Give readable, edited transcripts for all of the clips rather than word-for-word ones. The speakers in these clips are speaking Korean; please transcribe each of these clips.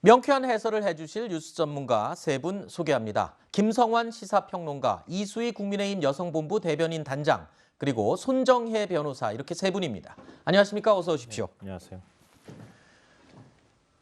명쾌한 해설을 해주실 뉴스 전문가 세 분 소개합니다. 김성환 시사평론가, 이수희 국민의힘 여성본부 대변인 단장, 그리고 손정혜 변호사, 이렇게 세 분입니다. 안녕하십니까? 어서 오십시오. 네, 안녕하세요.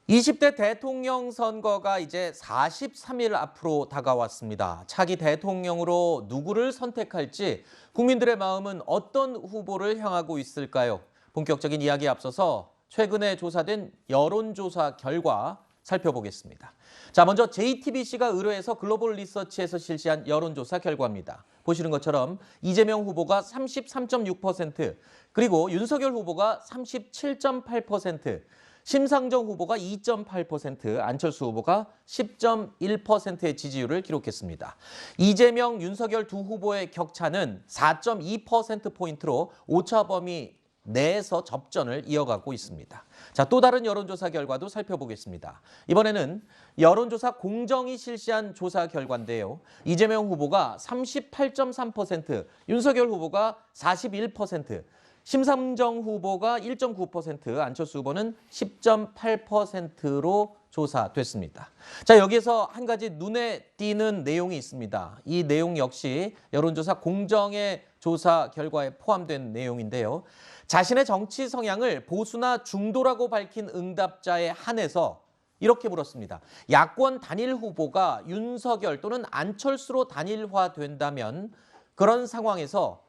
20대 대통령 선거가 이제 43일 앞으로 다가왔습니다. 차기 대통령으로 누구를 선택할지 국민들의 마음은 어떤 후보를 향하고 있을까요? 본격적인 이야기에 앞서서 최근에 조사된 여론조사 결과 살펴보겠습니다. 자, 먼저 JTBC가 의뢰해서 글로벌 리서치에서 실시한 여론조사 결과입니다. 보시는 것처럼 이재명 후보가 33.6%, 그리고 윤석열 후보가 37.8%, 심상정 후보가 2.8%, 안철수 후보가 10.1%의 지지율을 기록했습니다. 이재명, 윤석열 두 후보의 격차는 4.2%포인트로 오차 범위 내에서 접전을 이어가고 있습니다. 자, 또 다른 여론조사 결과도 살펴보겠습니다. 이번에는 여론조사 공정이 실시한 조사 결과인데요. 이재명 후보가 38.3%, 윤석열 후보가 41%, 심상정 후보가 1.9%, 안철수 후보는 10.8%로 조사됐습니다. 자, 여기에서 한 가지 눈에 띄는 내용이 있습니다. 이 내용 역시 여론조사 공정의 조사 결과에 포함된 내용인데요. 자신의 정치 성향을 보수나 중도라고 밝힌 응답자에 한해서 이렇게 물었습니다. 야권 단일 후보가 윤석열 또는 안철수로 단일화된다면 그런 상황에서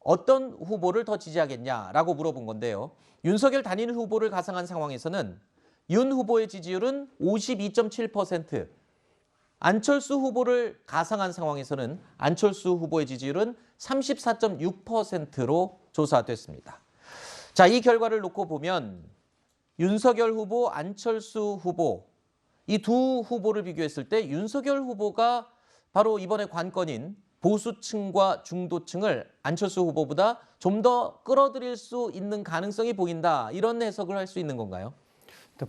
어떤 후보를 더 지지하겠냐라고 물어본 건데요. 윤석열 단일 후보를 가상한 상황에서는 윤 후보의 지지율은 52.7%, 안철수 후보를 가상한 상황에서는 안철수 후보의 지지율은 34.6%로 조사됐습니다. 자, 이 결과를 놓고 보면 윤석열 후보, 안철수 후보, 이 두 후보를 비교했을 때 윤석열 후보가 바로 이번에 관건인 보수층과 중도층을 안철수 후보보다 좀 더 끌어들일 수 있는 가능성이 보인다, 이런 해석을 할 수 있는 건가요?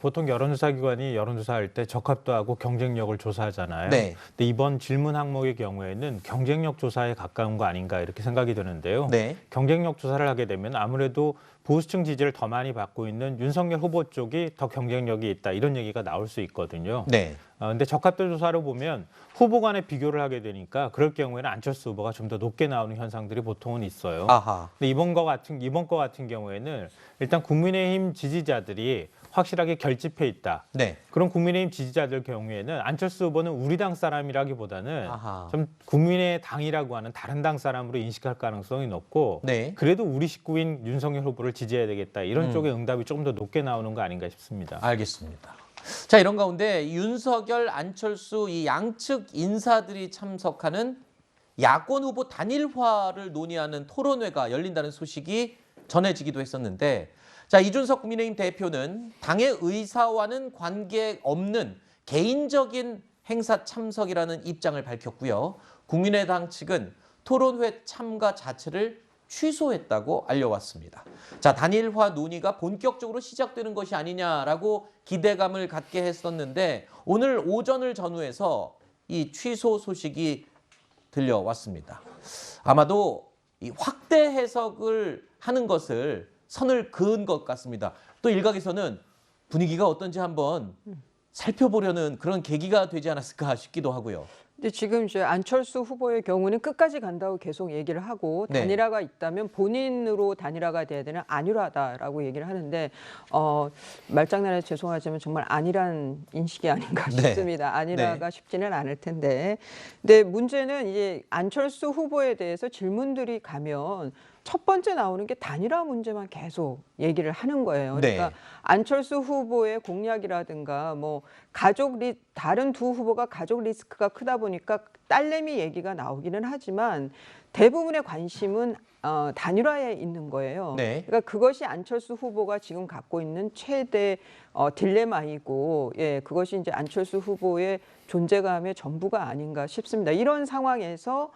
보통 여론조사 기관이 여론조사할 때 적합도 하고 경쟁력을 조사하잖아요. 네. 근데 이번 질문 항목의 경우에는 경쟁력 조사에 가까운 거 아닌가 이렇게 생각이 드는데요. 네. 경쟁력 조사를 하게 되면 아무래도 보수층 지지를 더 많이 받고 있는 윤석열 후보 쪽이 더 경쟁력이 있다, 이런 얘기가 나올 수 있거든요. 네. 근데 적합도 조사로 보면 후보 간에 비교를 하게 되니까 그럴 경우에는 안철수 후보가 좀 더 높게 나오는 현상들이 보통은 있어요. 아하. 근데 이번 거 같은 경우에는 일단 국민의힘 지지자들이 확실하게 결집해 있다. 네. 그런 국민의힘 지지자들 경우에는 안철수 후보는 우리 당 사람이라기보다는 아하. 좀 국민의당이라고 하는 다른 당 사람으로 인식할 가능성이 높고, 네. 그래도 우리 식구인 윤석열 후보를 지지해야 되겠다, 이런 쪽의 응답이 조금 더 높게 나오는 거 아닌가 싶습니다. 알겠습니다. 자, 이런 가운데 윤석열, 안철수 이 양측 인사들이 참석하는 야권 후보 단일화를 논의하는 토론회가 열린다는 소식이 전해지기도 했었는데, 자, 이준석 국민의힘 대표는 당의 의사와는 관계없는 개인적인 행사 참석이라는 입장을 밝혔고요. 국민의당 측은 토론회 참가 자체를 취소했다고 알려왔습니다. 자, 단일화 논의가 본격적으로 시작되는 것이 아니냐라고 기대감을 갖게 했었는데, 오늘 오전을 전후해서 이 취소 소식이 들려왔습니다. 아마도 이 확대 해석을 하는 것을 선을 그은 것 같습니다. 또 일각에서는 분위기가 어떤지 한번 살펴보려는 그런 계기가 되지 않았을까 싶기도 하고요. 근데 지금 이제 안철수 후보의 경우는 끝까지 간다고 계속 얘기를 하고, 네. 단일화가 있다면 본인으로 단일화가 돼야 되는 안일화다라고 얘기를 하는데, 말장난해서 죄송하지만 정말 안일한 인식이 아닌가 싶습니다. 안일화가 쉽지는 않을 텐데. 근데 문제는 이제 안철수 후보에 대해서 질문들이 가면 첫 번째 나오는 게 단일화 문제만 계속 얘기를 하는 거예요. 그러니까 네. 안철수 후보의 공약이라든가 뭐 다른 두 후보가 가족 리스크가 크다 보니까 딸내미 얘기가 나오기는 하지만 대부분의 관심은 단일화에 있는 거예요. 네. 그러니까 그것이 안철수 후보가 지금 갖고 있는 최대 딜레마이고, 예, 그것이 이제 안철수 후보의 존재감의 전부가 아닌가 싶습니다. 이런 상황에서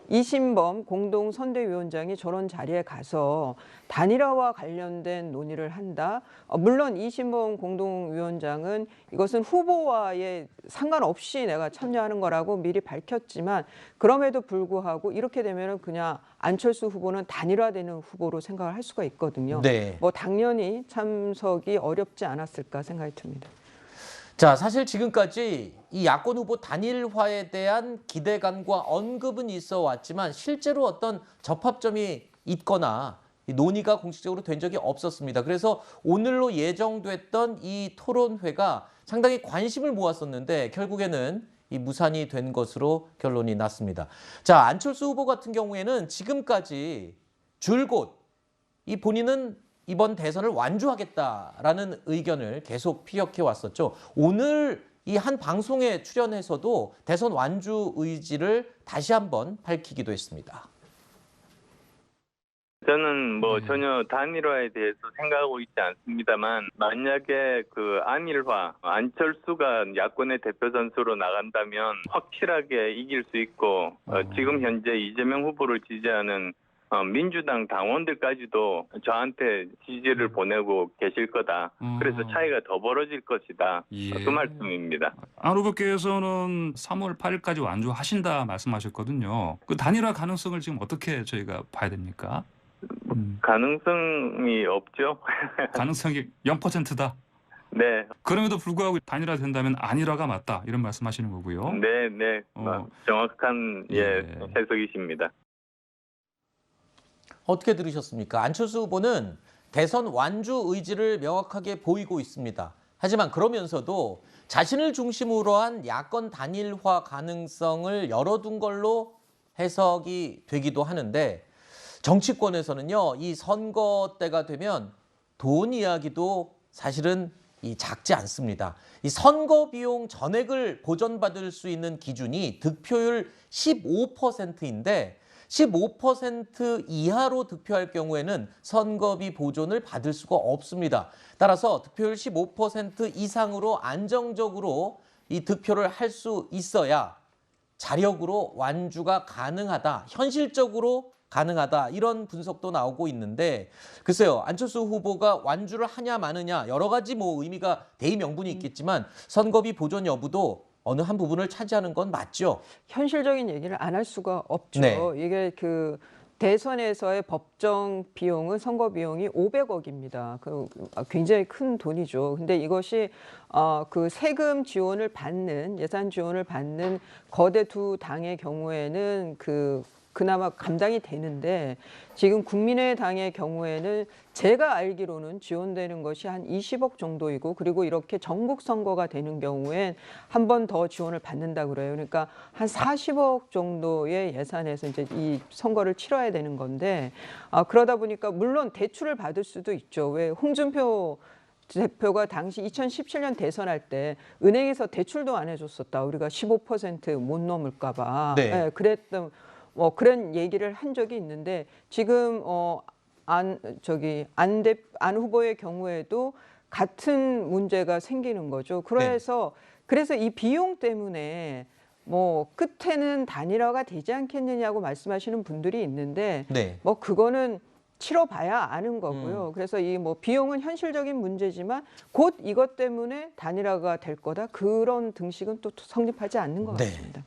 이신범 공동선대위원장이 저런 자리에 가서 단일화와 관련된 논의를 한다. 물론 이신범 공동위원장은 이것은 후보와의 상관없이 내가 참여하는 거라고 미리 밝혔지만, 그럼에도 불구하고 이렇게 되면은 그냥 안철수 후보는 단일화되는 후보로 생각을 할 수가 있거든요. 네. 뭐 당연히 참석이 어렵지 않았을까 생각이 듭니다. 자, 사실 지금까지 이 야권 후보 단일화에 대한 기대감과 언급은 있어 왔지만 실제로 어떤 접합점이 있거나 이 논의가 공식적으로 된 적이 없었습니다. 그래서 오늘로 예정됐던 이 토론회가 상당히 관심을 모았었는데 결국에는 이 무산이 된 것으로 결론이 났습니다. 자, 안철수 후보 같은 경우에는 지금까지 줄곧 이 본인은 이번 대선을 완주하겠다라는 의견을 계속 피력해 왔었죠. 오늘 이 한 방송에 출연해서도 대선 완주 의지를 다시 한번 밝히기도 했습니다. 저는 전혀 단일화에 대해서 생각하고 있지 않습니다만 만약에 그 안일화, 안철수가 야권의 대표 선수로 나간다면 확실하게 이길 수 있고 지금 현재 이재명 후보를 지지하는 민주당 당원들까지도 저한테 지지를 보내고 계실 거다. 그래서 차이가 더 벌어질 것이다. 예. 그 말씀입니다. 안 후보께서는 3월 8일까지 완주하신다 말씀하셨거든요. 그 단일화 가능성을 지금 어떻게 저희가 봐야 됩니까? 가능성이 없죠. 가능성이 0%다. 네, 그럼에도 불구하고 단일화 된다면 안일화가 맞다 이런 말씀하시는 거고요. 네, 정확한 해석이십니다. 어떻게 들으셨습니까? 안철수 후보는 대선 완주 의지를 명확하게 보이고 있습니다. 하지만 그러면서도 자신을 중심으로 한 야권 단일화 가능성을 열어둔 걸로 해석이 되기도 하는데 정치권에서는요, 이 선거 때가 되면 돈 이야기도 사실은 작지 않습니다. 이 선거 비용 전액을 보전받을 수 있는 기준이 득표율 15%인데 15% 이하로 득표할 경우에는 선거비 보존을 받을 수가 없습니다. 따라서 득표율 15% 이상으로 안정적으로 이 득표를 할 수 있어야 자력으로 완주가 가능하다, 현실적으로 가능하다 이런 분석도 나오고 있는데 글쎄요, 안철수 후보가 완주를 하냐 마느냐 여러 가지 의미가 대의 명분이 있겠지만 선거비 보존 여부도 어느 한 부분을 차지하는 건 맞죠. 현실적인 얘기를 안 할 수가 없죠. 네. 이게 그 대선에서의 법정 비용은 선거 비용이 500억입니다. 굉장히 큰 돈이죠. 근데 이것이 그 세금 지원을 받는 예산 지원을 받는 거대 두 당의 경우에는 그나마 감당이 되는데 지금 국민의당의 경우에는 제가 알기로는 지원되는 것이 한 20억 정도이고 그리고 이렇게 전국 선거가 되는 경우엔 한 번 더 지원을 받는다 그래요. 그러니까 한 40억 정도의 예산에서 이제 이 선거를 치러야 되는 건데 그러다 보니까 물론 대출을 받을 수도 있죠. 왜 홍준표 대표가 당시 2017년 대선할 때 은행에서 대출도 안 해줬었다. 우리가 15% 못 넘을까 봐. 네. 그랬던 그런 얘기를 한 적이 있는데 지금 안 후보의 경우에도 같은 문제가 생기는 거죠. 그래서 이 비용 때문에 끝에는 단일화가 되지 않겠느냐고 말씀하시는 분들이 있는데 그거는 치러봐야 아는 거고요. 그래서 이 비용은 현실적인 문제지만 곧 이것 때문에 단일화가 될 거다. 그런 등식은 또 성립하지 않는 것 같습니다.